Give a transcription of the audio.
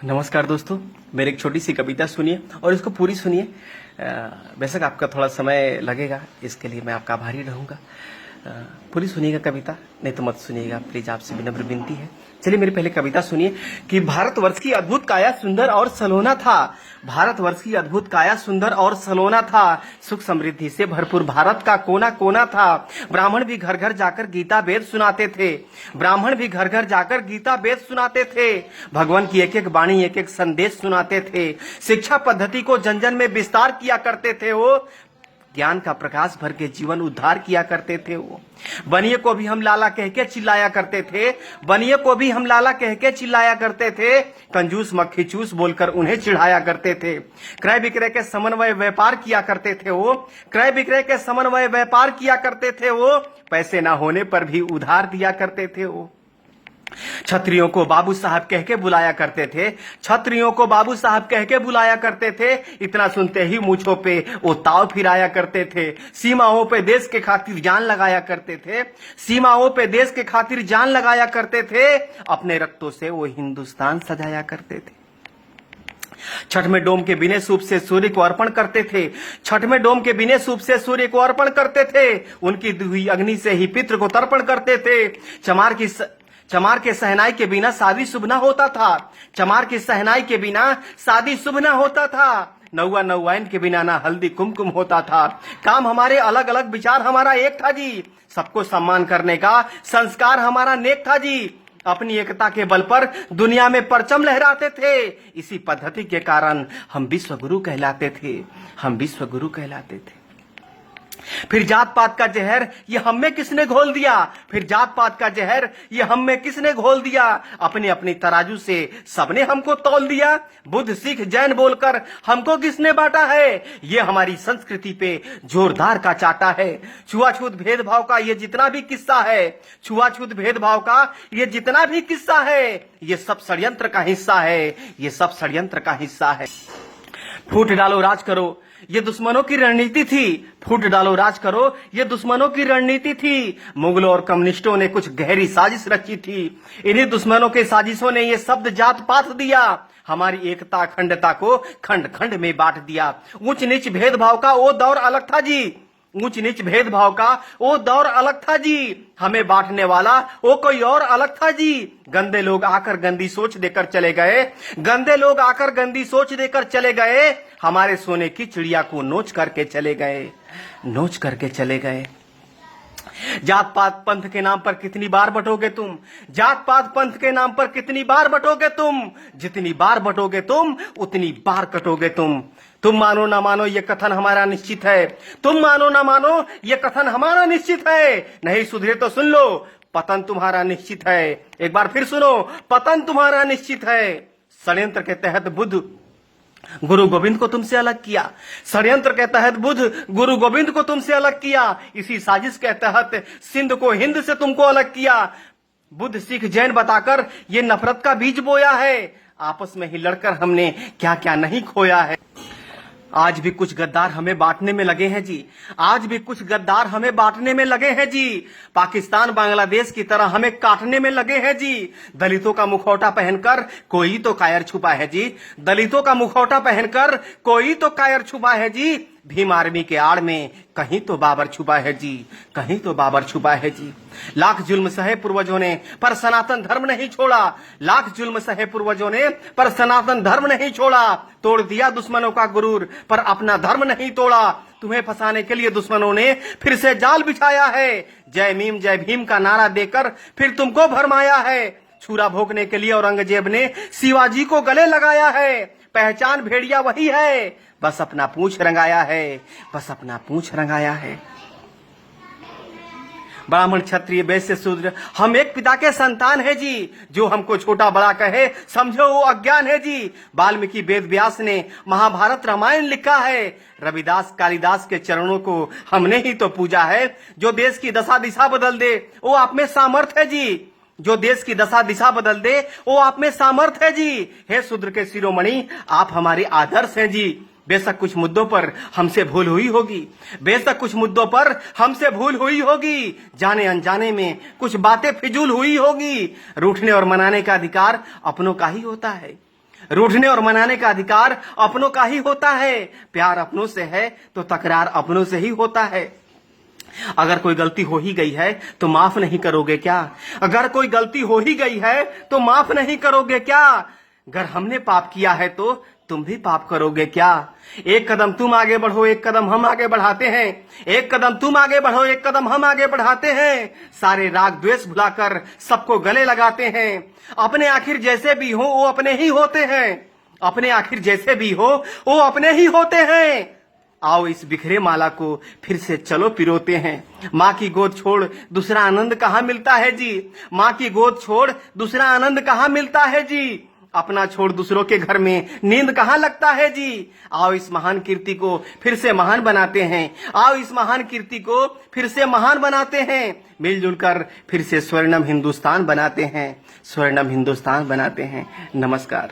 नमस्कार दोस्तों, मेरी एक छोटी सी कविता सुनिए और इसको पूरी सुनिए। बेशक आपका थोड़ा समय लगेगा, इसके लिए मैं आपका आभारी रहूंगा। पूरी सुनिएगा कविता, नहीं तो मत सुनिएगा प्लीज, आपसे विनम्र विनती है। चलिए मेरी पहले कविता सुनिए कि भारतवर्ष की अद्भुत काया सुंदर और सलोना था। भारतवर्ष की अद्भुत काया सुंदर और सलोना था। सुख समृद्धि से भरपूर भारत का कोना कोना था। ब्राह्मण भी घर घर जाकर गीता वेद सुनाते थे। ब्राह्मण भी घर घर जाकर गीता वेद सुनाते थे। भगवान की एक एक वाणी एक एक संदेश सुनाते थे। शिक्षा पद्धति को जन जन में विस्तार किया करते थे। वो ज्ञान का प्रकाश भर के जीवन उद्धार किया करते थे। वो बनिए को भी हम लाला कह के चिल्लाया करते थे। बनिए को भी हम लाला कह के चिल्लाया करते थे। कंजूस मक्खी चूस बोलकर उन्हें चिढ़ाया करते थे। क्रय विक्रय के समन्वय व्यापार किया करते थे। वो क्रय विक्रय के समन्वय व्यापार किया करते थे। वो पैसे ना होने पर भी उधार दिया करते थे। वो छत्रियों को बाबू साहब कह के बुलाया करते थे। छत्रियों को बाबू साहब कह के बुलाया करते थे। इतना सुनते ही मूंछों पे वो ताव फिराया करते थे। सीमाओं पे देश के खातिर जान लगाया करते थे। सीमाओं पे देश के खातिर जान लगाया करते थे। अपने रक्तों से वो हिंदुस्तान सजाया करते थे। छठ में डोम के बिने सूप से सूर्य को अर्पण करते थे। छठ में डोम के बिने सूप से सूर्य को अर्पण करते थे। उनकी दुही अग्नि से ही पितृ को तर्पण करते थे। चमार के सहनाई के बिना शादी शुभ न होता था। चमार की सहनाई के बिना शादी शुभ न होता था। नौवा नौवाइन के बिना ना हल्दी कुमकुम होता था। काम हमारे अलग अलग, विचार हमारा एक था जी। सबको सम्मान करने का संस्कार हमारा नेक था जी। अपनी एकता के बल पर दुनिया में परचम लहराते थे। इसी पद्धति के कारण हम विश्व गुरु कहलाते थे। हम विश्व गुरु कहलाते थे। फिर जात पात का जहर ये हम में किसने घोल दिया। फिर जात पात का जहर ये हम में किसने घोल दिया। अपनी अपनी तराजू से सबने हमको तौल दिया। बुद्ध सिख जैन बोलकर हमको किसने बांटा है। ये हमारी संस्कृति पे जोरदार का चाटा है। छुआछूत भेदभाव का ये जितना भी किस्सा है। छुआछूत भेदभाव का ये जितना भी किस्सा है। ये सब षड्यंत्र का हिस्सा है। ये सब षड्यंत्र का हिस्सा है। फूट डालो राज करो ये दुश्मनों की रणनीति थी। फूट डालो राज करो ये दुश्मनों की रणनीति थी। मुगलों और कम्युनिस्टों ने कुछ गहरी साजिश रची थी। इन्हीं दुश्मनों के साजिशों ने ये शब्द जात पात दिया। हमारी एकता अखंडता को खंड खंड में बांट दिया। ऊंच नीच भेदभाव का वो दौर अलग था जी। ऊंच नीच भेदभाव का वो दौर अलग था जी। हमें बांटने वाला वो कोई और अलग था जी। गंदे लोग आकर गंदी सोच देकर चले गए। गंदे लोग आकर गंदी सोच देकर चले गए। हमारे सोने की चिड़िया को नोच करके चले गए। नोच करके चले गए। जात पात पंथ के नाम पर कितनी बार बटोगे तुम। जात पात पंथ के नाम पर कितनी बार बटोगे तुम। जितनी बार बटोगे तुम उतनी बार कटोगे तुम। तुम मानो ना मानो ये कथन हमारा निश्चित है। तुम मानो ना मानो ये कथन हमारा निश्चित है। नहीं सुधरे तो सुन लो, पतन तुम्हारा निश्चित है। एक बार फिर सुनो, पतन तुम्हारा निश्चित है। षड्यंत्र के तहत बुद्ध गुरु गोविंद को तुमसे अलग किया। षड्यंत्र के तहत बुद्ध गुरु गोविंद को तुमसे अलग किया। इसी साजिश के तहत सिंध को हिंद से तुमको अलग किया। बुद्ध सिख जैन बताकर ये नफरत का बीज बोया है। आपस में ही लड़कर हमने क्या क्या नहीं खोया है। आज भी कुछ गद्दार हमें बांटने में लगे हैं जी। आज भी कुछ गद्दार हमें बांटने में लगे हैं जी। पाकिस्तान बांग्लादेश की तरह हमें काटने में लगे हैं जी। दलितों का मुखौटा पहनकर कोई तो कायर छुपा है जी। दलितों का मुखौटा पहनकर कोई तो कायर छुपा है जी। भीम आर्मी के आड़ में कहीं तो बाबर छुपा है जी। कहीं तो बाबर छुपा है जी। लाख जुल्म सहे पूर्वजों ने पर सनातन धर्म नहीं छोड़ा। लाख जुल्म सहे पूर्वजों ने पर सनातन धर्म नहीं छोड़ा। तोड़ दिया दुश्मनों का गुरूर पर अपना धर्म नहीं तोड़ा। तुम्हें फंसाने के लिए दुश्मनों ने फिर से जाल बिछाया है। जय भीम का नारा देकर फिर तुमको भरमाया है। छुरा भोंकने के लिए औरंगजेब ने शिवाजी को गले लगाया है। पहचान भेड़िया वही है, बस अपना पूंछ रंगाया है। बस अपना पूंछ रंगाया है। ब्राह्मण क्षत्रिय वैश्य शूद्र हम एक पिता के संतान है जी। जो हमको छोटा बड़ा कहे समझो वो अज्ञान है जी। वाल्मीकि वेद व्यास ने महाभारत रामायण लिखा है। रविदास कालिदास के चरणों को हमने ही तो पूजा है। जो देश की दशा दिशा बदल दे वो आप में सामर्थ्य है जी। जो देश की दशा दिशा बदल दे वो आप में सामर्थ्य है जी। हे शूद्र के शिरोमणि आप हमारे आदर्श हैं जी। बेशक कुछ मुद्दों पर हमसे भूल हुई होगी। बेशक कुछ मुद्दों पर हमसे भूल हुई होगी। जाने अनजाने में कुछ बातें फिजूल हुई होगी। रूठने और मनाने का अधिकार अपनों का ही होता है। रूठने और मनाने का अधिकार अपनों का ही होता है। प्यार अपनों से है तो तकरार अपनों से ही होता है। अगर कोई गलती हो ही गई है तो माफ नहीं करोगे क्या? अगर कोई गलती हो ही गई है तो माफ नहीं करोगे क्या? अगर हमने पाप किया है तो तुम भी पाप करोगे क्या? एक कदम तुम आगे बढ़ो, एक कदम हम आगे बढ़ाते हैं। एक कदम तुम आगे बढ़ो, एक कदम हम आगे बढ़ाते हैं। सारे राग द्वेष भुलाकर सबको गले लगाते हैं। अपने आखिर जैसे भी हो वो अपने ही होते हैं। अपने आखिर जैसे भी हो वो अपने ही होते हैं। आओ इस बिखरे माला को फिर से चलो पिरोते हैं। माँ की गोद छोड़ दूसरा आनंद कहाँ मिलता है जी? माँ की गोद छोड़ दूसरा आनंद कहाँ मिलता है जी? अपना छोड़ दूसरों के घर में नींद कहाँ लगता है जी? आओ इस महान कीर्ति को फिर से महान बनाते हैं। आओ इस महान कीर्ति को फिर से महान बनाते हैं। मिलजुल कर फिर से स्वर्णम हिंदुस्तान बनाते हैं। स्वर्णम हिंदुस्तान बनाते हैं। नमस्कार।